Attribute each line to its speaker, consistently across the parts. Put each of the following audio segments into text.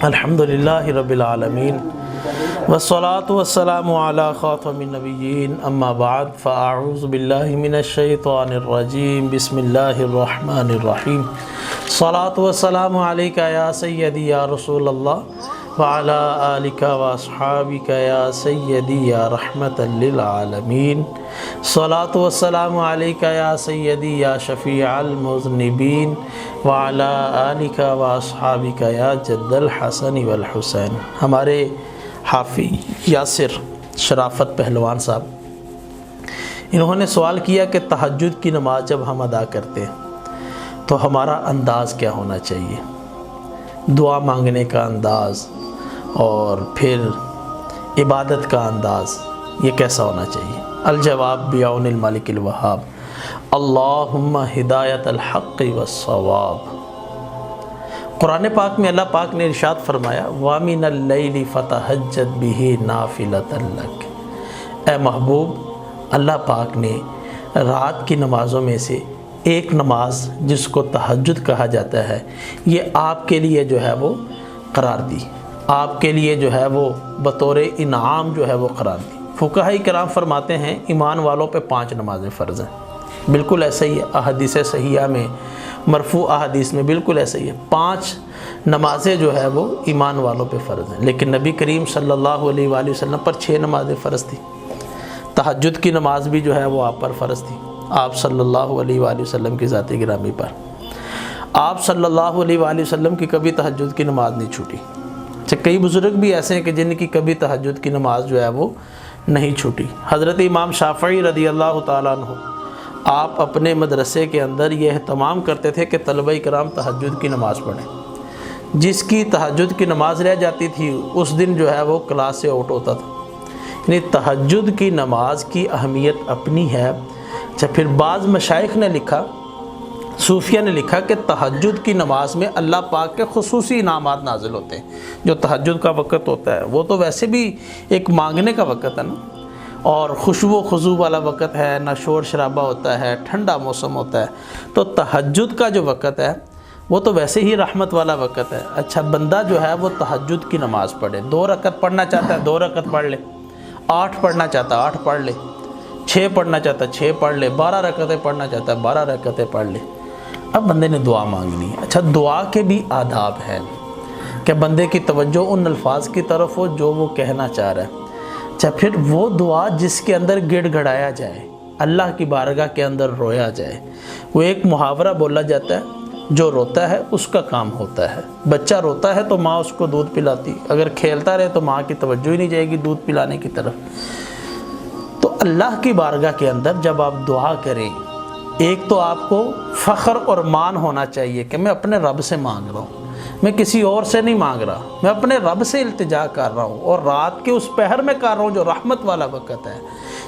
Speaker 1: الحمدللہ رب العالمین والصلاة والسلام علی خاتم النبیین اما بعد فاعوذ باللہ من الشیطان الرجیم بسم اللہ الرحمن الرحیم صلاة والسلام علیکہ یا سیدی یا رسول اللہ وعلی آلکہ واصحابکہ یا سیدی یا رحمت للعالمین صلاة والسلام علیکہ یا سیدی یا شفیع المذنبین وعلی آلکہ واصحابکہ یا جد الحسن والحسین۔ ہمارے حافظ یاسر شرافت پہلوان صاحب، انہوں نے سوال کیا کہ تہجد کی نماز جب ہم ادا کرتے ہیں تو ہمارا انداز کیا ہونا چاہیے، دعا مانگنے کا انداز اور پھر عبادت کا انداز، یہ کیسا ہونا چاہیے؟ الجواب بعون الملک الوہاب، اللہم ہدایت الحق والصواب۔ قرآن پاک میں اللہ پاک نے ارشاد فرمایا وَمِنَ اللَّيْلِ فَتَهَجَّدْ بِهِ نَافِلَةً لَكَ۔ اے محبوب، اللہ پاک نے رات کی نمازوں میں سے ایک نماز جس کو تہجد کہا جاتا ہے، یہ آپ کے لیے جو ہے وہ قرار دی، آپ کے لیے جو ہے وہ بطور انعام جو ہے وہ قرار دی۔ فقہاء کرام فرماتے ہیں ایمان والوں پہ 5 نمازیں فرض ہیں، بالکل ایسا ہی ہے، احادیث صحیحہ میں، مرفوع احادیث میں بالکل ایسا ہی ہے، 5 نمازیں جو ہے وہ ایمان والوں پہ فرض ہیں، لیکن نبی کریم صلی اللہ علیہ وآلہ وسلم پر 6 نمازیں فرض تھی۔ تہجد کی نماز بھی جو ہے وہ آپ پر فرض تھی، آپ صلی اللہ علیہ وآلہ وسلم کی ذات گرامی پر۔ آپ صلی اللہ علیہ وآلہ وسلم کی کبھی تہجد کی نماز نہیں چھوٹی۔ کئی بزرگ بھی ایسے ہیں کہ جن کی کبھی تہجد کی نماز جو ہے وہ نہیں چھوٹی۔ حضرت امام شافعی رضی اللہ تعالیٰ عنہ، آپ اپنے مدرسے کے اندر یہ اہتمام کرتے تھے کہ طلبہ کرام تہجد کی نماز پڑھیں۔ جس کی تہجد کی نماز رہ جاتی تھی اس دن جو ہے وہ کلاس سے آؤٹ ہوتا تھا۔ یعنی تہجد کی نماز کی اہمیت اپنی ہے۔ اچھا، پھر بعض مشائخ نے لکھا، صوفیہ نے لکھا کہ تہجد کی نماز میں اللہ پاک کے خصوصی انعامات نازل ہوتے ہیں۔ جو تہجد کا وقت ہوتا ہے وہ تو ویسے بھی ایک مانگنے کا وقت ہے نا، اور خوشو و خضوع والا وقت ہے، نہ شور شرابہ ہوتا ہے، ٹھنڈا موسم ہوتا ہے، تو تہجد کا جو وقت ہے وہ تو ویسے ہی رحمت والا وقت ہے۔ اچھا، بندہ جو ہے وہ تہجد کی نماز پڑھے، 2 رکعت پڑھنا چاہتا ہے 2 رکعت پڑھ لے، 8 پڑھنا چاہتا ہے 8 پڑھ لے، 6 پڑھنا چاہتا ہے 6 پڑھ لے، 12 رکعتیں پڑھنا چاہتا ہے 12 رکعتیں پڑھ لے۔ اب بندے نے دعا مانگنی ہے۔ اچھا، دعا کے بھی آداب ہیں کہ بندے کی توجہ ان الفاظ کی طرف ہو جو وہ کہنا چاہ رہا ہے۔ اچھا، پھر وہ دعا جس کے اندر گڑ گڑایا جائے، اللہ کی بارگاہ کے اندر رویا جائے۔ وہ ایک محاورہ بولا جاتا ہے، جو روتا ہے اس کا کام ہوتا ہے۔ بچہ روتا ہے تو ماں اس کو دودھ پلاتی، اگر کھیلتا رہے تو ماں کی توجہ ہی نہیں جائے گی دودھ پلانے کی طرف۔ تو اللہ کی بارگاہ کے اندر جب آپ دعا کریں، ایک تو آپ کو فخر اور مان ہونا چاہیے کہ میں اپنے رب سے مانگ رہا ہوں، میں کسی اور سے نہیں مانگ رہا، میں اپنے رب سے التجا کر رہا ہوں، اور رات کے اس پہر میں کر رہا ہوں جو رحمت والا وقت ہے،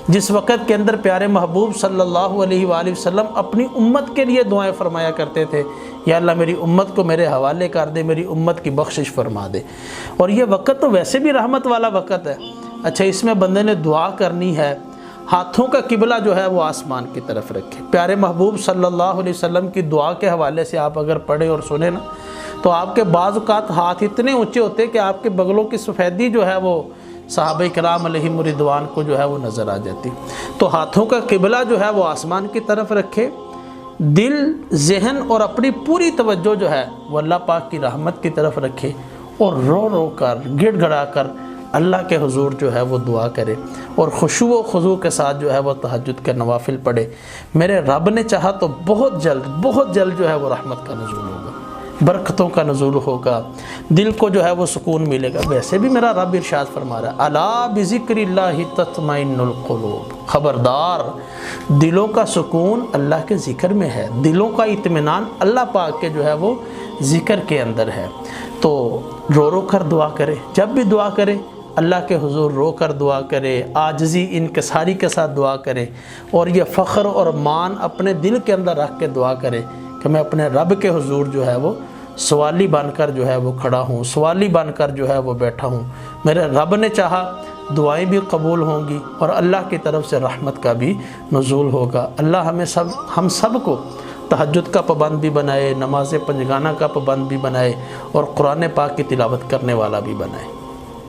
Speaker 1: جس وقت کے اندر پیارے محبوب صلی اللہ علیہ وآلہ وسلم اپنی امت کے لیے دعائیں فرمایا کرتے تھے، یا اللہ میری امت کو میرے حوالے کر دے، میری امت کی بخشش فرما دے۔ اور یہ وقت تو ویسے بھی رحمت والا وقت ہے۔ اچھا، اس میں بندے نے دعا کرنی ہے، ہاتھوں کا قبلہ جو ہے وہ آسمان کی طرف رکھے۔ پیارے محبوب صلی اللہ علیہ وسلم کی دعا کے حوالے سے آپ اگر پڑھیں اور سنیں نا، تو آپ کے بعض اوقات ہاتھ اتنے اونچے ہوتے کہ آپ کے بغلوں کی سفیدی جو ہے وہ صحابہ کرام علیہم رضوان کو جو ہے وہ نظر آ جاتی۔ تو ہاتھوں کا قبلہ جو ہے وہ آسمان کی طرف رکھے، دل، ذہن اور اپنی پوری توجہ جو ہے وہ اللہ پاک کی رحمت کی طرف رکھے، اور رو رو کر گڑ گڑا کر اللہ کے حضور جو ہے وہ دعا کرے، اور خشوع و خضوع کے ساتھ جو ہے وہ تہجد کے نوافل پڑھے۔ میرے رب نے چاہا تو بہت جلد جو ہے وہ رحمت کا نزول ہوگا، برکتوں کا نزول ہوگا، دل کو جو ہے وہ سکون ملے گا۔ ویسے بھی میرا رب ارشاد فرما رہا ہے الا بذکر اللہ تطمئن القلوب، خبردار، دلوں کا سکون اللہ کے ذکر میں ہے، دلوں کا اطمینان اللہ پاک کے جو ہے وہ ذکر کے اندر ہے۔ تو رو رو کر دعا کرے، جب بھی دعا کرے اللہ کے حضور رو کر دعا کرے، عاجزی انکساری کے ساتھ دعا کرے، اور یہ فخر اور مان اپنے دل کے اندر رکھ کے دعا کرے کہ میں اپنے رب کے حضور جو ہے وہ سوالی بن کر جو ہے وہ کھڑا ہوں، سوالی بن کر جو ہے وہ بیٹھا ہوں۔ میرے رب نے چاہا دعائیں بھی قبول ہوں گی، اور اللہ کی طرف سے رحمت کا بھی نزول ہوگا۔ اللہ ہم سب کو تہجد کا پابند بھی بنائے، نماز پنجگانہ کا پابند بھی بنائے، اور قرآن پاک کی تلاوت کرنے والا بھی بنائے۔